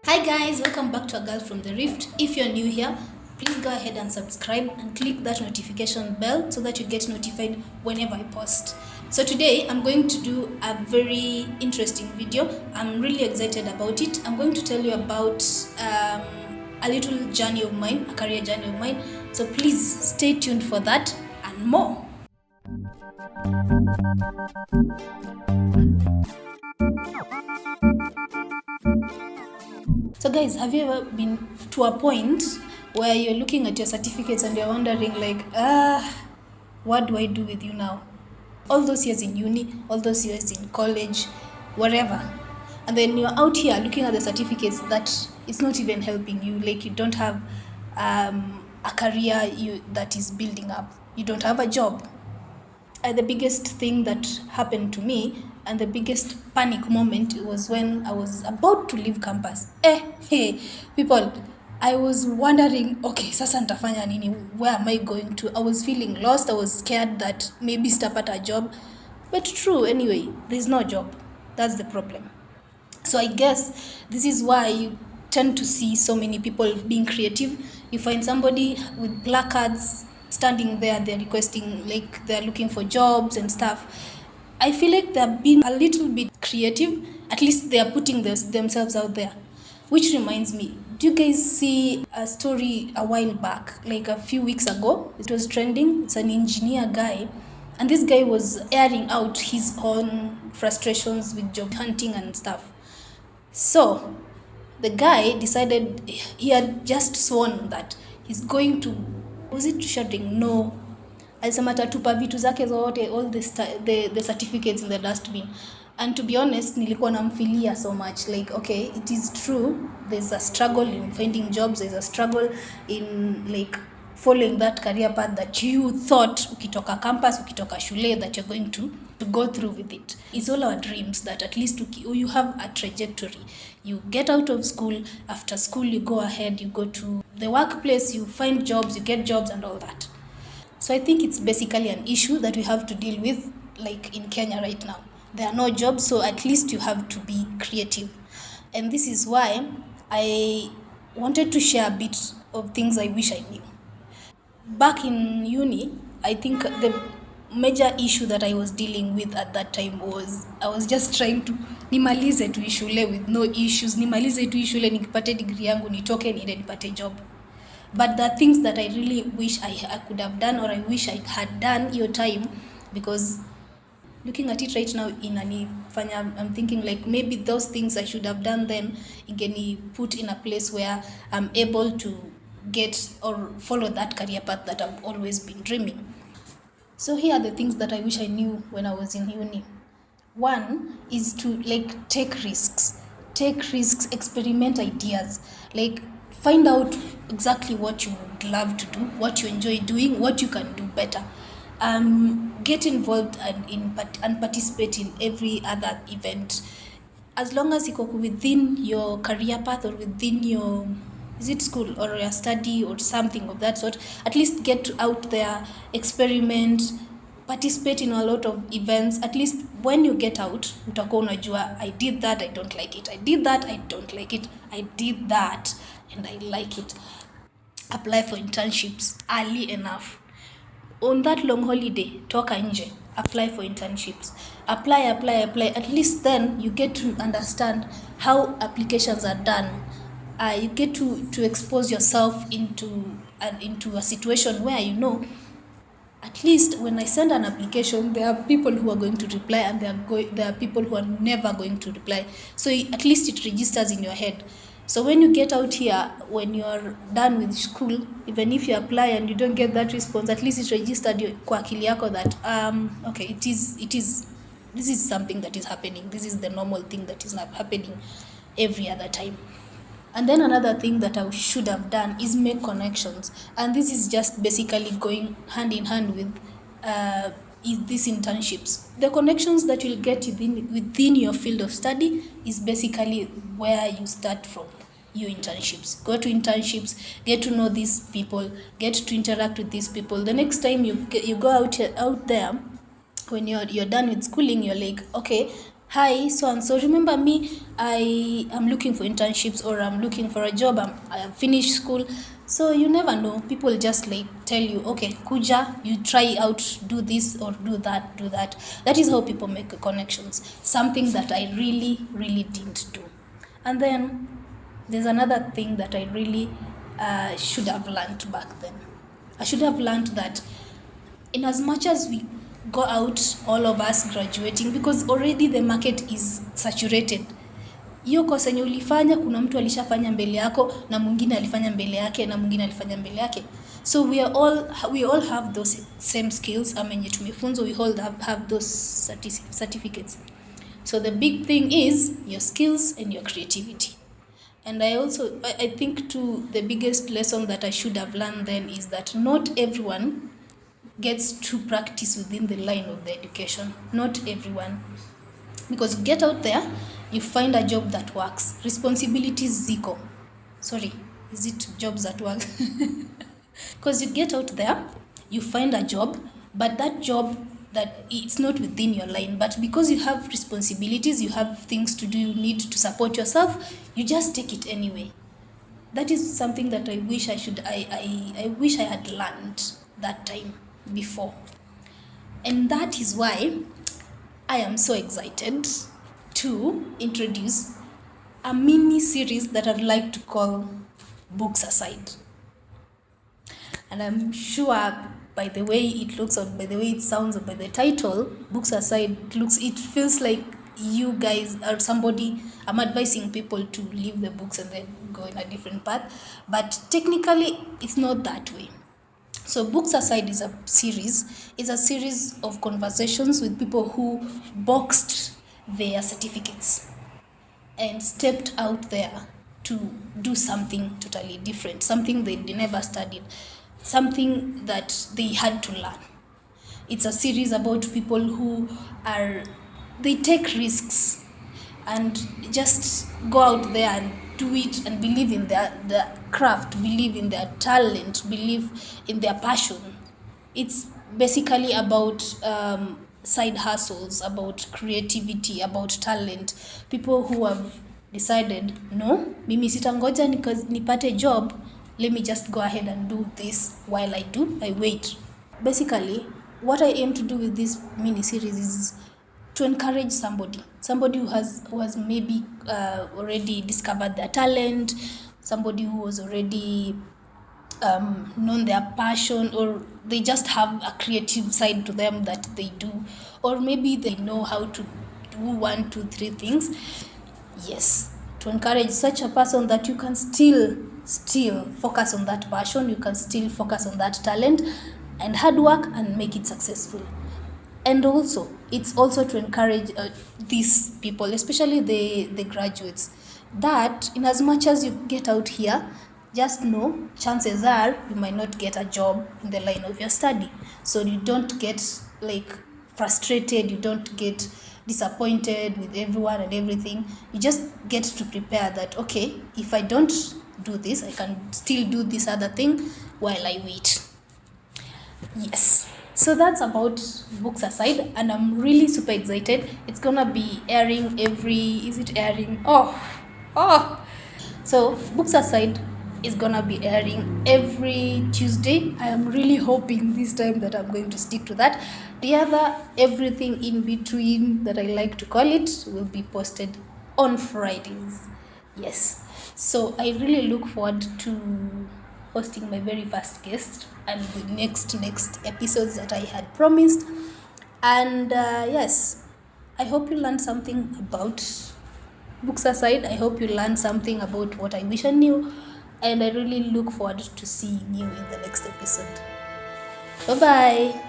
Hi guys, welcome back to A Girl from the Reeft. If you're new here, please go ahead and subscribe and click that notification bell so that you get notified whenever I post. So today I'm going to do a very interesting video. I'm really excited about it. I'm going to tell you about a little journey of mine, a career journey of mine. So please stay tuned for that and more. So guys, have you ever been to a point where you're looking at your certificates and you're wondering like, what do I do with you now? All those years in uni, all those years in college, wherever. And then you're out here looking at the certificates that it's not even helping you. Like you don't have a career that is building up. You don't have a job. The biggest thing that happened to me and the biggest panic moment was when I was about to leave campus. Hey, people, I was wondering, okay, sasa nitafanya nini? Where am I going to? I was feeling lost. I was scared that maybe sitapata a job. But true, anyway, there's no job. That's the problem. So I guess this is why you tend to see so many people being creative. You find somebody with placards standing there, they're requesting, like they're looking for jobs and stuff. I feel like they're being a little bit creative. At least they're putting themselves out there. Which reminds me, do you guys see a story a while back, like a few weeks ago? It was trending. It's an engineer guy. And this guy was airing out his own frustrations with job hunting and stuff. So the guy decided, he had just sworn that he's going to, was it shouting? No. Alisema atatupa vitu zake zote, all the certificates in the dustbin. And to be honest, nilikuwa namfilia so much. Like, okay, it is true. There's a struggle in finding jobs. There's a struggle in like following that career path that you thought ukitoka campus, ukitoka shule, that you're going to go through with it. It's all our dreams that at least you have a trajectory. You get out of school, after school you go ahead, you go to the workplace, you find jobs, you get jobs and all that. So I think it's basically an issue that we have to deal with, like in Kenya right now. There are no jobs, so at least you have to be creative. And this is why I wanted to share a bit of things I wish I knew. Back in uni, I think the major issue that I was dealing with at that time was I was just trying to nimalize tu shule with no issues, nimalize tu shule nikipate degree yangu nitoke niende nipate job. But the things that I really wish I could have done, or I wish I had done your time, because looking at it right now I'm thinking like maybe those things I should have done then ingeni put in a place where I'm able to get or follow that career path that I've always been dreaming. So here are the things that I wish I knew when I was in uni. One is to like take risks, experiment ideas, like find out exactly what you would love to do, what you enjoy doing, what you can do better. Get involved and participate in every other event. As long as you within your career path or within your, is it school or your study or something of that sort, at least get out there, experiment, participate in a lot of events. At least when you get out, utakuwa unajua, I did that, I don't like it. I did that, I don't like it. I did that and I like it. Apply for internships early enough. On that long holiday, toka nje, apply for internships. Apply. At least then you get to understand how applications are done. You get to expose yourself into a situation where you know, at least when I send an application, there are people who are going to reply and there are people who are never going to reply. So at least it registers in your head. So when you get out here, when you're done with school, even if you apply and you don't get that response, at least it's registered kwa akili yako that okay, this is something that is happening. This is the normal thing that is not happening every other time. And then another thing that I should have done is make connections. And this is just basically going hand in hand with these internships. The connections that you'll get within your field of study is basically where you start from. Your internships. Go to internships, get to know these people, get to interact with these people. The next time you go out there, when you're done with schooling, you're like, okay, Hi, so and so. Remember me? I am looking for internships or I'm looking for a job. I have finished school. So you never know. People just like tell you, okay, kuja, you try out, do this or do that, do that. That is how people make connections. Something that I really, really didn't do. And then there's another thing that I really should have learned back then. I should have learned that in as much as we go out, all of us graduating, because already the market is saturated. Hiyo kosa yenye ulifanya, kuna mtu alishafanya mbele yako na mwingine alifanya mbele yake na mwingine alifanya mbele yake. So we all have those same skills amenye tumefunzwa, we all have those certificates. So the big thing is your skills and your creativity. And I think too, the biggest lesson that I should have learned then is that not everyone gets to practice within the line of the education. Not everyone. Because you get out there, you find a job that works. Responsibilities ziko. Sorry, is it jobs that work? Because you get out there, you find a job, but that job that it's not within your line, but because you have responsibilities, you have things to do, you need to support yourself, you just take it anyway. That is something that I wish I wish I had learned that time before. And that is why I am so excited to introduce a mini series that I'd like to call Books Aside. And I'm sure by the way it looks or by the way it sounds or by the title, Books Aside, it feels like you guys or somebody, I'm advising people to leave the books and then go in a different path. But technically it's not that way. So Books Aside is a series of conversations with people who boxed their certificates and stepped out there to do something totally different, something they never studied, something that they had to learn. It's a series about people who they take risks and just go out there and do it and believe in their craft, believe in their talent, believe in their passion. It's basically about side hustles, about creativity, about talent. People who have decided, no, mimi sitangoja nipate job, let me just go ahead and do this. While I wait. Basically, what I aim to do with this mini series is to encourage somebody who has maybe already discovered their talent, somebody who has already known their passion, or they just have a creative side to them that they do, or maybe they know how to do 1, 2, 3 things. Yes, to encourage such a person that you can still focus on that passion, you can still focus on that talent and hard work and make it successful. And also, it's also to encourage these people, especially the graduates, that in as much as you get out here, just know chances are you might not get a job in the line of your study. So you don't get like frustrated, you don't get disappointed with everyone and everything. You just get to prepare that, okay, if I don't do this, I can still do this other thing while I wait. Yes. So that's about Books Aside, and I'm really super excited. It's gonna be airing So Books Aside is gonna be airing every Tuesday. I am really hoping this time that I'm going to stick to that. The other everything in between that I like to call it will be posted on Fridays. Yes. So I really look forward to hosting my very first guest and the next episodes that I had promised. And yes, I hope you learned something about Books Aside. I hope you learned something about what I wish I knew, and I really look forward to seeing you in the next episode. Bye bye.